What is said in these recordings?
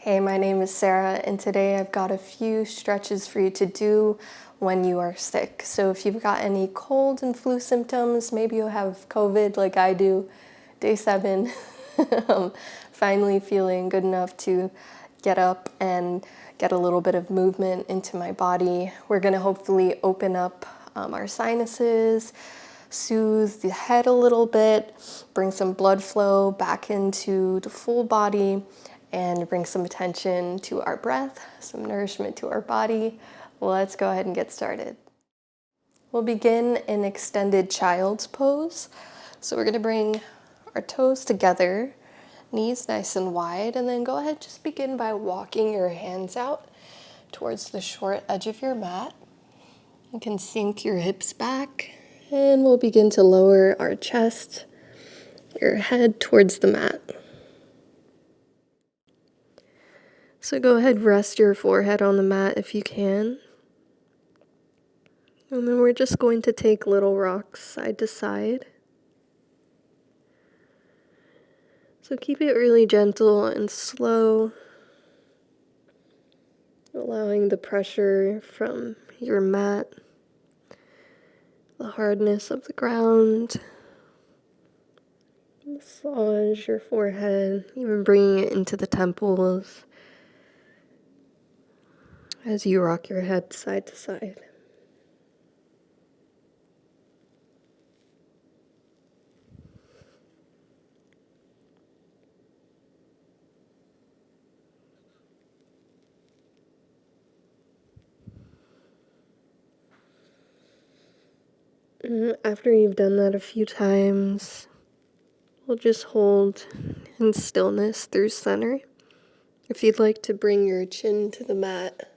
Hey, my name is Sarah, and today I've got a few stretches for you to do when you are sick. So if you've got any cold and flu symptoms, maybe you have COVID like I do, day 7, finally feeling good enough to get up and get a little bit of movement into my body. We're gonna hopefully open up our sinuses, soothe the head a little bit, bring some blood flow back into the full body, and bring some attention to our breath, some nourishment to our body. Let's go ahead and get started. We'll begin in extended child's pose. So we're gonna bring our toes together, knees nice and wide, and then go ahead, just begin by walking your hands out towards the short edge of your mat. You can sink your hips back, and we'll begin to lower our chest, your head towards the mat. So go ahead, rest your forehead on the mat if you can. And then we're just going to take little rocks side to side. So keep it really gentle and slow, allowing the pressure from your mat, the hardness of the ground, massage your forehead, even bringing it into the temples as you rock your head side to side. And after you've done that a few times, we'll just hold in stillness through center. If you'd like to bring your chin to the mat,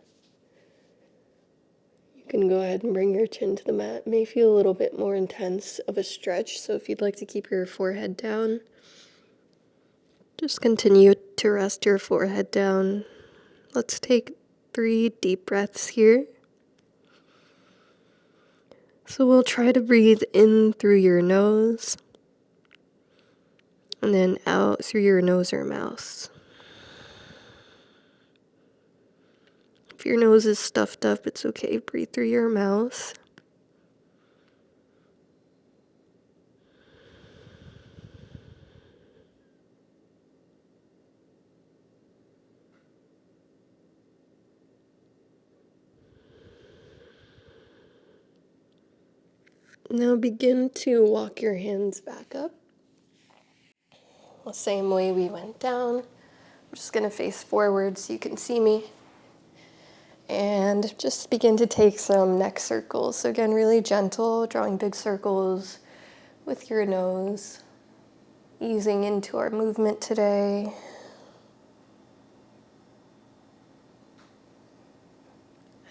you can go ahead and bring your chin to the mat. It may feel a little bit more intense of a stretch, so if you'd like to keep your forehead down, just continue to rest your forehead down. Let's take 3 deep breaths here. So we'll try to breathe in through your nose and then out through your nose or mouth. If your nose is stuffed up, it's okay. Breathe through your mouth. Now begin to walk your hands back up. The same way we went down. I'm just going to face forward so you can see me. And just begin to take some neck circles. So again, really gentle, drawing big circles with your nose, easing into our movement today.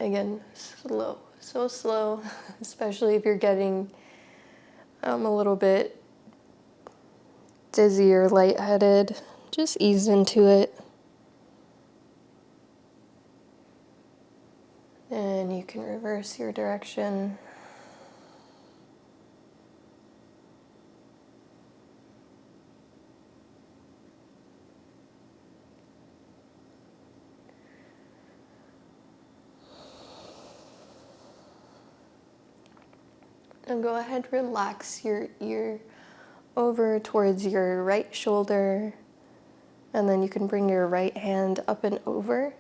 Again, slow, so slow, especially if you're getting a little bit dizzy or lightheaded. Just ease into it. And you can reverse your direction. And go ahead, relax your ear over towards your right shoulder. And then you can bring your right hand up and over.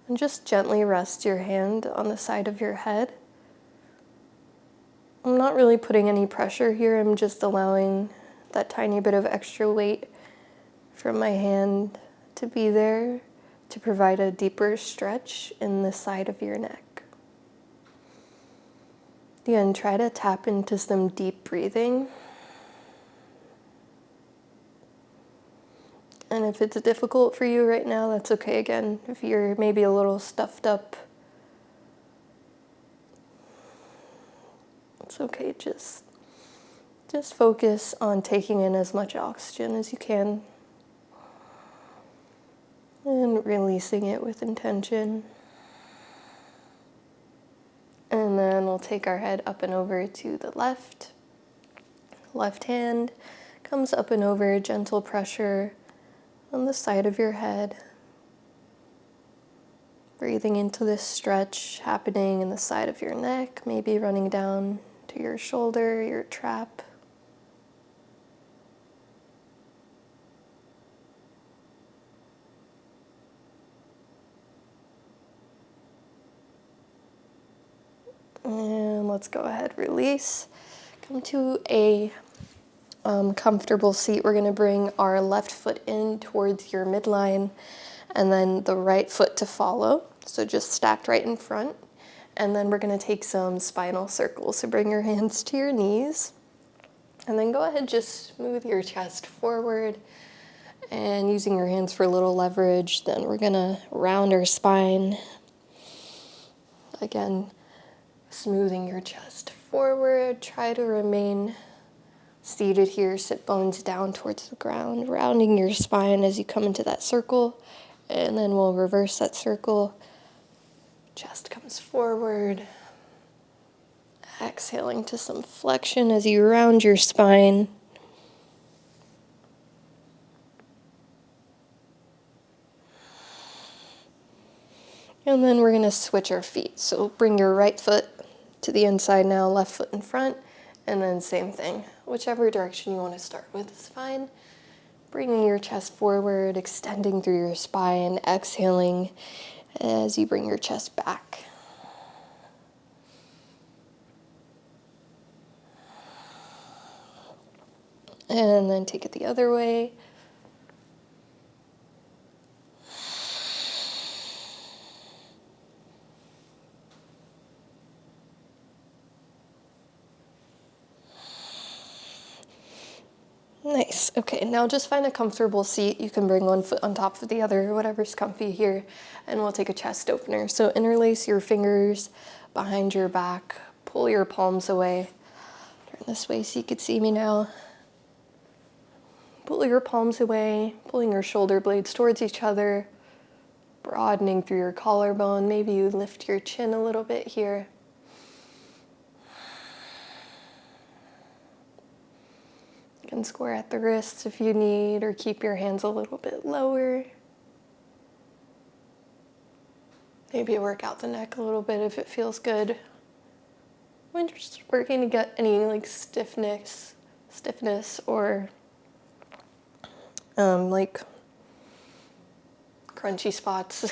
And just gently rest your hand on the side of your head. I'm not really putting any pressure here. I'm just allowing that tiny bit of extra weight from my hand to be there to provide a deeper stretch in the side of your neck. Again, try to tap into some deep breathing. And if it's difficult for you right now, that's okay. Again, if you're maybe a little stuffed up, it's okay. Just focus on taking in as much oxygen as you can and releasing it with intention. And then we'll take our head up and over to the left. Left hand comes up and over, gentle pressure on the side of your head. Breathing into this stretch happening in the side of your neck, maybe running down to your shoulder, your trap. And let's go ahead, release. Come to a comfortable seat. We're going to bring our left foot in towards your midline and then the right foot to follow. So just stacked right in front. And then we're going to take some spinal circles. So bring your hands to your knees and then go ahead, just smooth your chest forward and using your hands for a little leverage. Then we're going to round our spine. Again, smoothing your chest forward. Try to remain seated here, sit bones down towards the ground, rounding your spine as you come into that circle, and then we'll reverse that circle. Chest comes forward. Exhaling to some flexion as you round your spine. And then we're going to switch our feet. So bring your right foot to the inside now, left foot in front, and then same thing. Whichever direction you want to start with is fine. Bringing your chest forward, extending through your spine, exhaling as you bring your chest back. And then take it the other way. Nice. Okay, now just find a comfortable seat. You can bring one foot on top of the other, whatever's comfy here, and we'll take a chest opener. So interlace your fingers behind your back, pull your palms away. Turn this way so you can see me now. Pull your palms away, pulling your shoulder blades towards each other, broadening through your collarbone. Maybe you lift your chin a little bit here. You can square at the wrists if you need, or keep your hands a little bit lower. Maybe work out the neck a little bit if it feels good. We're just working to get any like stiffness or like crunchy spots.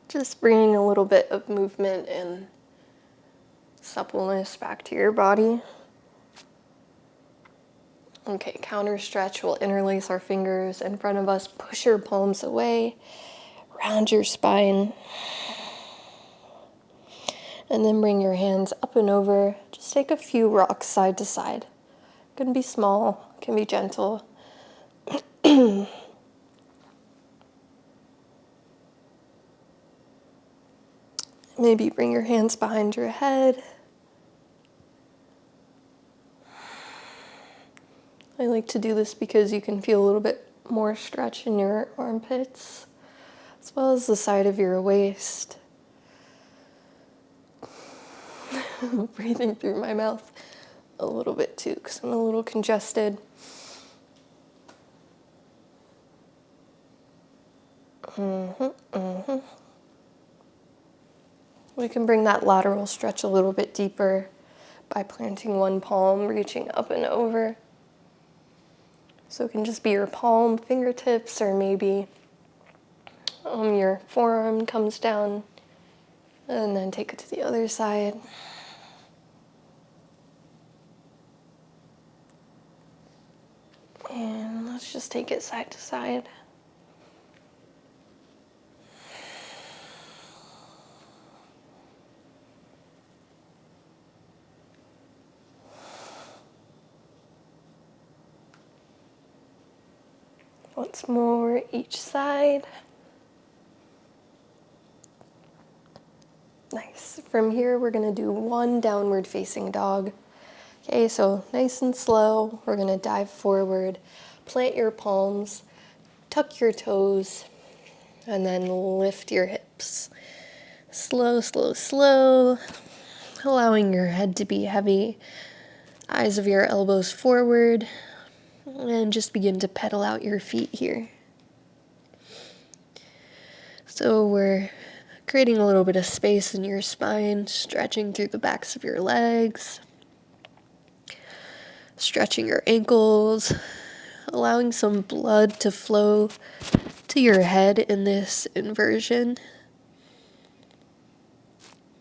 Just bringing a little bit of movement and suppleness back to your body. Okay, counter stretch. We'll interlace our fingers in front of us, push your palms away, round your spine, and then bring your hands up and over. Just take a few rocks side to side. It can be small, it can be gentle. Maybe bring your hands behind your head. I like to do this because you can feel a little bit more stretch in your armpits, as well as the side of your waist. Breathing through my mouth a little bit too, because I'm a little congested. We can bring that lateral stretch a little bit deeper by planting one palm, reaching up and over. So it can just be your palm, fingertips, or maybe your forearm comes down, and then take it to the other side. And let's just take it side to side. Once more, each side. Nice. From here, we're going to do one downward facing dog. Okay, so nice and slow. We're going to dive forward, plant your palms, tuck your toes, and then lift your hips. Slow, slow, slow. Allowing your head to be heavy. Eyes of your elbows forward. And just begin to pedal out your feet here. So we're creating a little bit of space in your spine, stretching through the backs of your legs, stretching your ankles, allowing some blood to flow to your head in this inversion.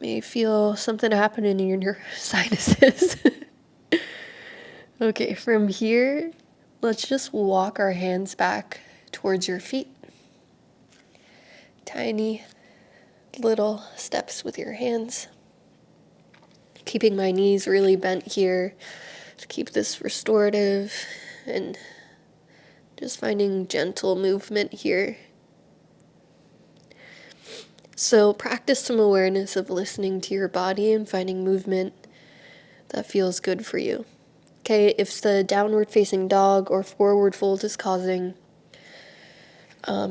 May feel something happening in your sinuses. Okay, from here, let's just walk our hands back towards your feet. Tiny little steps with your hands. Keeping my knees really bent here to keep this restorative, and just finding gentle movement here. So practice some awareness of listening to your body and finding movement that feels good for you. Okay, if the downward facing dog or forward fold is causing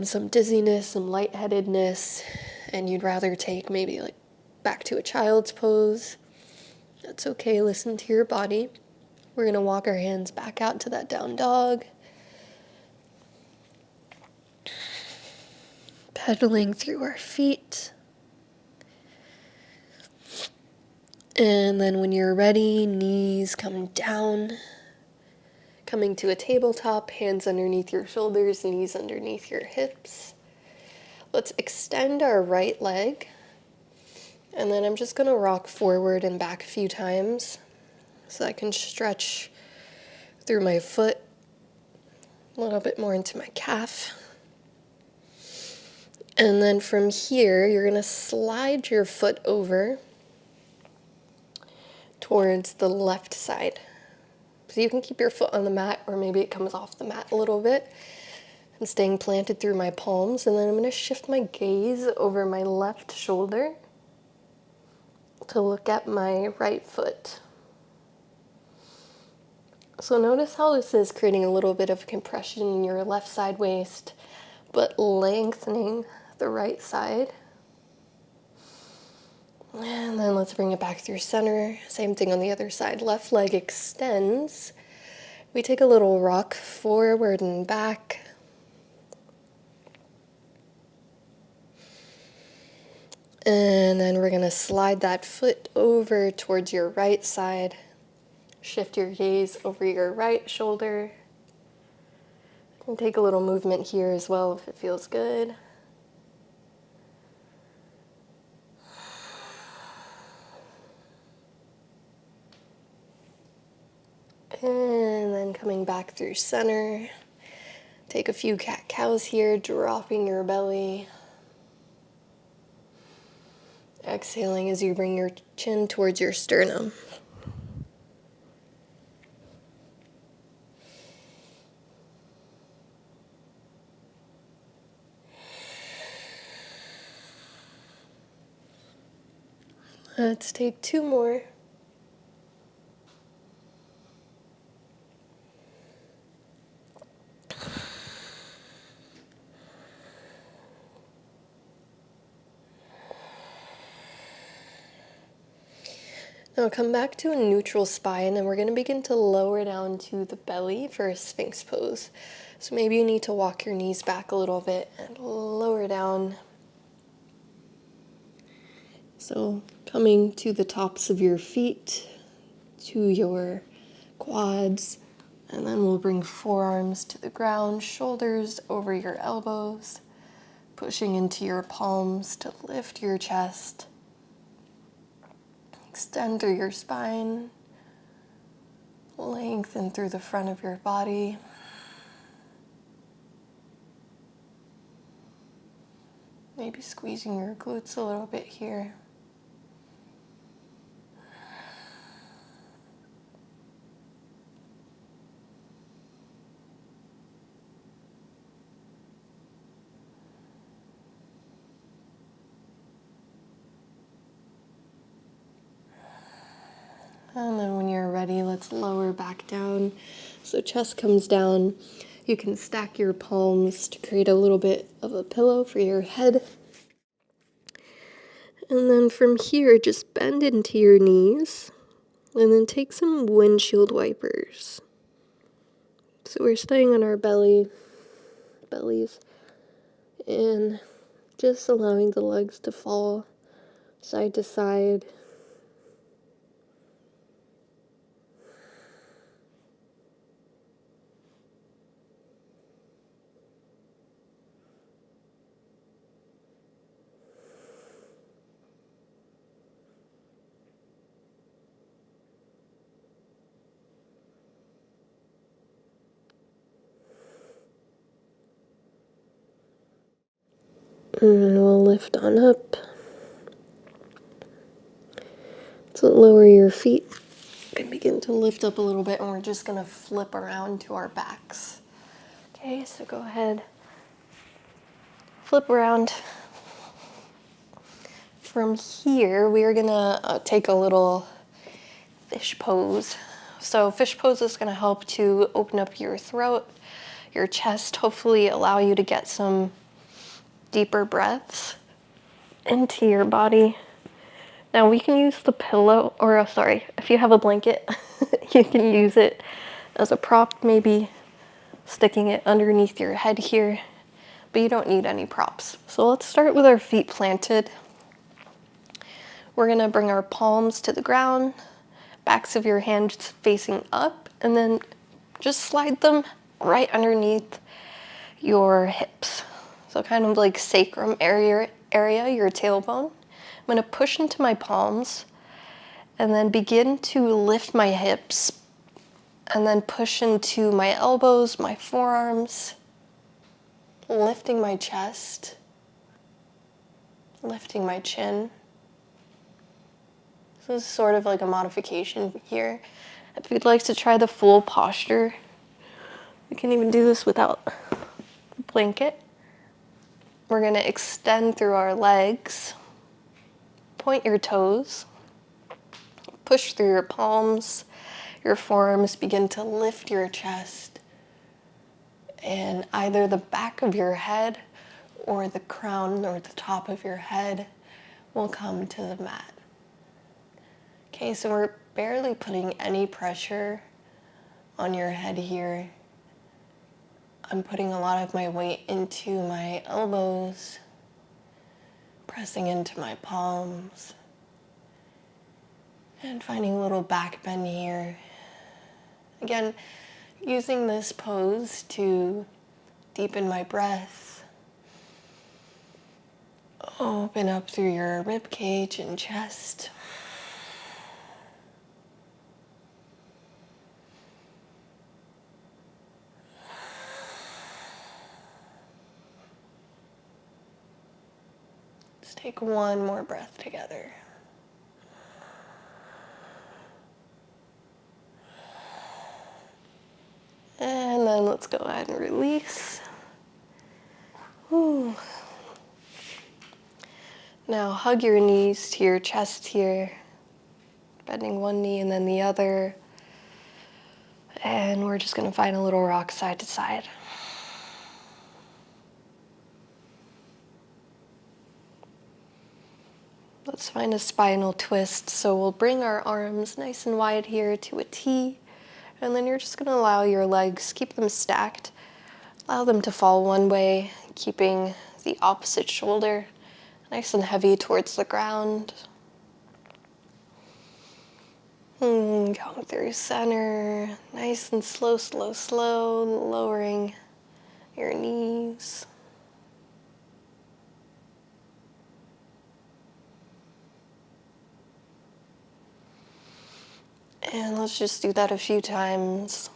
some dizziness, some lightheadedness, and you'd rather take maybe like back to a child's pose, that's okay. Listen to your body. We're going to walk our hands back out to that down dog. Pedaling through our feet. And then when you're ready, knees come down. Coming to a tabletop, hands underneath your shoulders, knees underneath your hips. Let's extend our right leg. And then I'm just going to rock forward and back a few times so I can stretch through my foot, a little bit more into my calf. And then from here, you're going to slide your foot over towards the left side. So you can keep your foot on the mat, or maybe it comes off the mat a little bit. I'm staying planted through my palms, and then I'm going to shift my gaze over my left shoulder to look at my right foot. So notice how this is creating a little bit of compression in your left side waist, but lengthening the right side. And then let's bring it back through center. Same thing on the other side. Left leg extends. We take a little rock forward and back. And then we're going to slide that foot over towards your right side. Shift your gaze over your right shoulder. And take a little movement here as well if it feels good. And then coming back through center. Take a few cat-cows here, dropping your belly. Exhaling as you bring your chin towards your sternum. Let's take two more. Now come back to a neutral spine, and we're going to begin to lower down to the belly for a Sphinx pose. So maybe you need to walk your knees back a little bit and lower down. So coming to the tops of your feet, to your quads, and then we'll bring forearms to the ground, shoulders over your elbows, pushing into your palms to lift your chest. Extend through your spine, lengthen through the front of your body. Maybe squeezing your glutes a little bit here. And then when you're ready, let's lower back down. So chest comes down. You can stack your palms to create a little bit of a pillow for your head. And then from here, just bend into your knees. And then take some windshield wipers. So we're staying on our bellies. And Just allowing the legs to fall side to side. And we'll lift on up. So lower your feet and begin to lift up a little bit, and we're just gonna flip around to our backs. Okay, so go ahead, flip around. From here, we are gonna take a little fish pose. So fish pose is gonna help to open up your throat, your chest, hopefully allow you to get some deeper breaths into your body. Now we can use the pillow, or sorry, if you have a blanket, you can use it as a prop, maybe sticking it underneath your head here, but you don't need any props. So let's start with our feet planted. We're gonna bring our palms to the ground, backs of your hands facing up, and then just slide them right underneath your hips. So kind of like sacrum area, your tailbone. I'm gonna push into my palms and then begin to lift my hips and then push into my elbows, my forearms, lifting my chest, lifting my chin. So this is sort of like a modification here. If you'd like to try the full posture, you can even do this without the blanket. We're gonna extend through our legs, point your toes, push through your palms, your forearms, begin to lift your chest, and either the back of your head or the crown or the top of your head will come to the mat. Okay, so we're barely putting any pressure on your head here. I'm putting a lot of my weight into my elbows, pressing into my palms, and finding a little back bend here. Again, using this pose to deepen my breath, open up through your rib cage and chest. Let's take one more breath together. And then let's go ahead and release. Whew. Now hug your knees to your chest here, bending one knee and then the other. And we're just gonna find a little rock side to side. Let's find a spinal twist. So we'll bring our arms nice and wide here to a T. And then you're just gonna allow your legs, keep them stacked, allow them to fall one way, keeping the opposite shoulder nice and heavy towards the ground. Come through center, nice and slow, slow, slow, lowering your knees. And let's just do that a few times.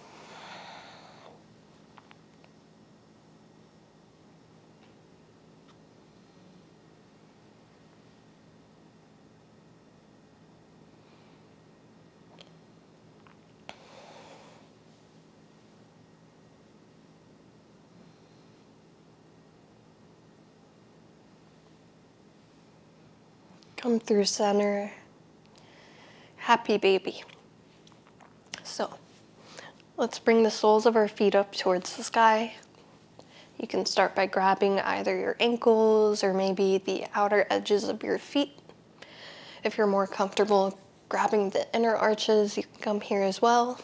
Come through center. Happy baby. So let's bring the soles of our feet up towards the sky. You can start by grabbing either your ankles or maybe the outer edges of your feet. If you're more comfortable grabbing the inner arches, you can come here as well.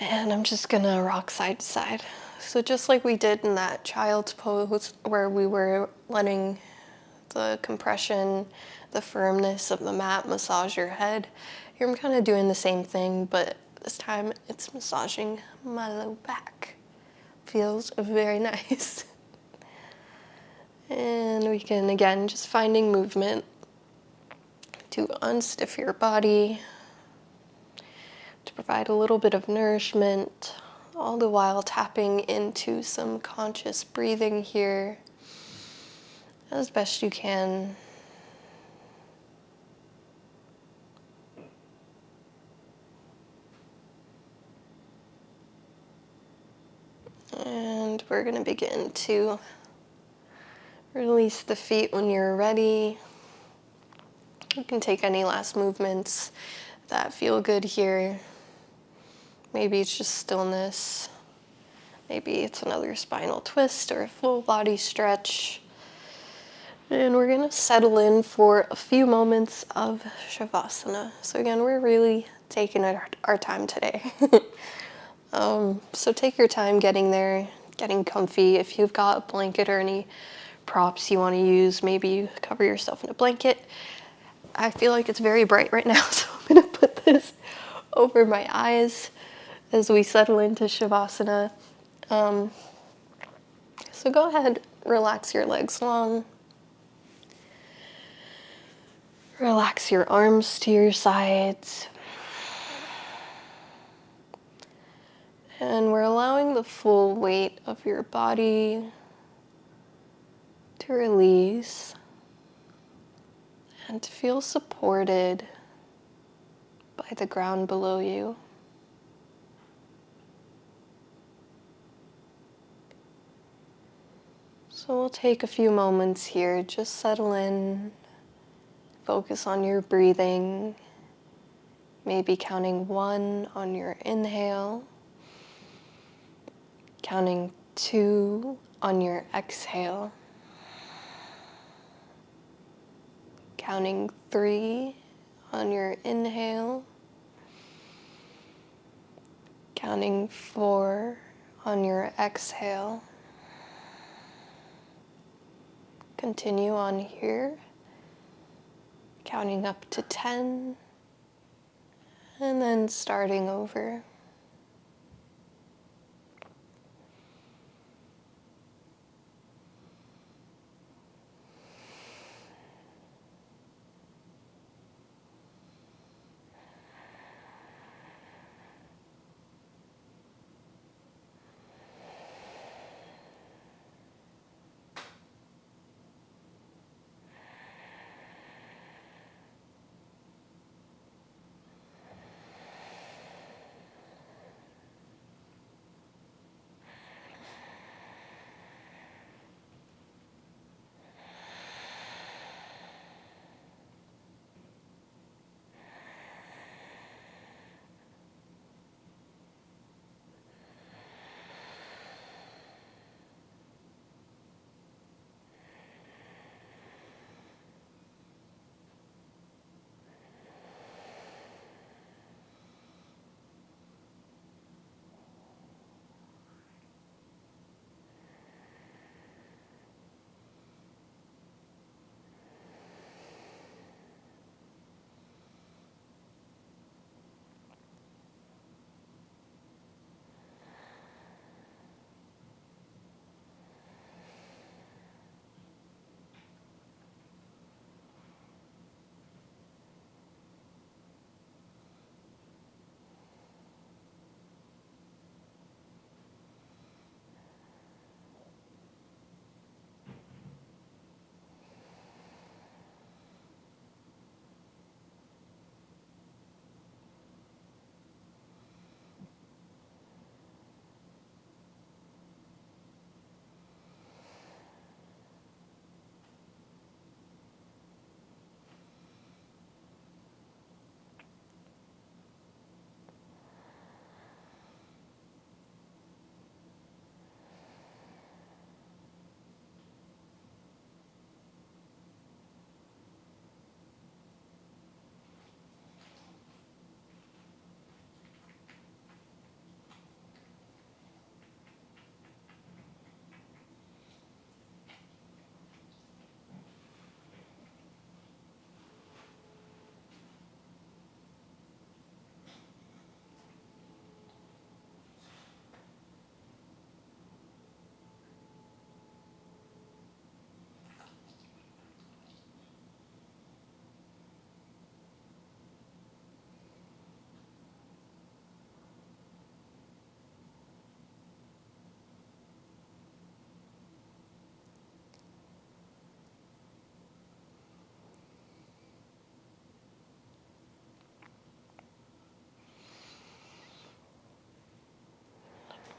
And I'm just gonna rock side to side. So just like we did in that child's pose where we were letting the compression, the firmness of the mat massage your head, here I'm kind of doing the same thing, but this time it's massaging my low back. Feels very nice. And we can, again, just finding movement to unstiff your body, to provide a little bit of nourishment, all the while tapping into some conscious breathing here as best you can. And we're going to begin to release the feet when you're ready. You can take any last movements that feel good here. Maybe it's just stillness. Maybe it's another spinal twist or a full body stretch. And we're going to settle in for a few moments of Shavasana. So again, we're really taking our time today. So take your time getting there, getting comfy. If you've got a blanket or any props you want to use, maybe you cover yourself in a blanket. I feel like it's very bright right now, so I'm going to put this over my eyes as we settle into Shavasana. So go ahead, relax your legs long. Relax your arms to your sides. And we're allowing the full weight of your body to release and to feel supported by the ground below you. So we'll take a few moments here, just settle in, focus on your breathing, maybe counting 1 on your inhale, counting 2 on your exhale, counting 3 on your inhale, counting 4 on your exhale. Continue on here, counting up to 10, and then starting over.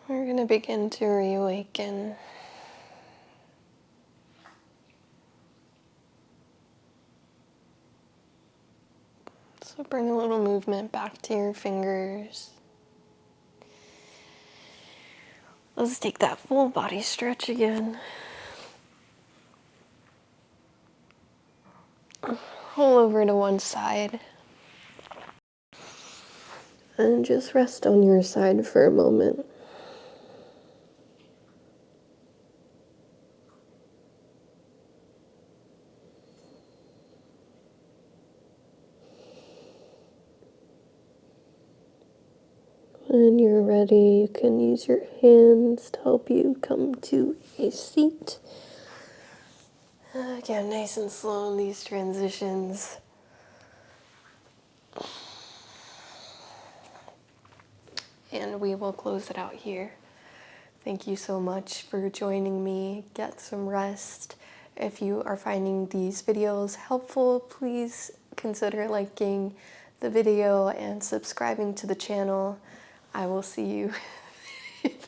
We're going to begin to reawaken. So bring a little movement back to your fingers. Let's take that full body stretch again. Roll over to one side. And just rest on your side for a moment. When you're ready, you can use your hands to help you come to a seat. Again, nice and slow in these transitions. And we will close it out here. Thank you so much for joining me. Get some rest. If you are finding these videos helpful, please consider liking the video and subscribing to the channel. I will see you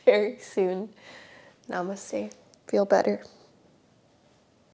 very soon. Namaste. Feel better.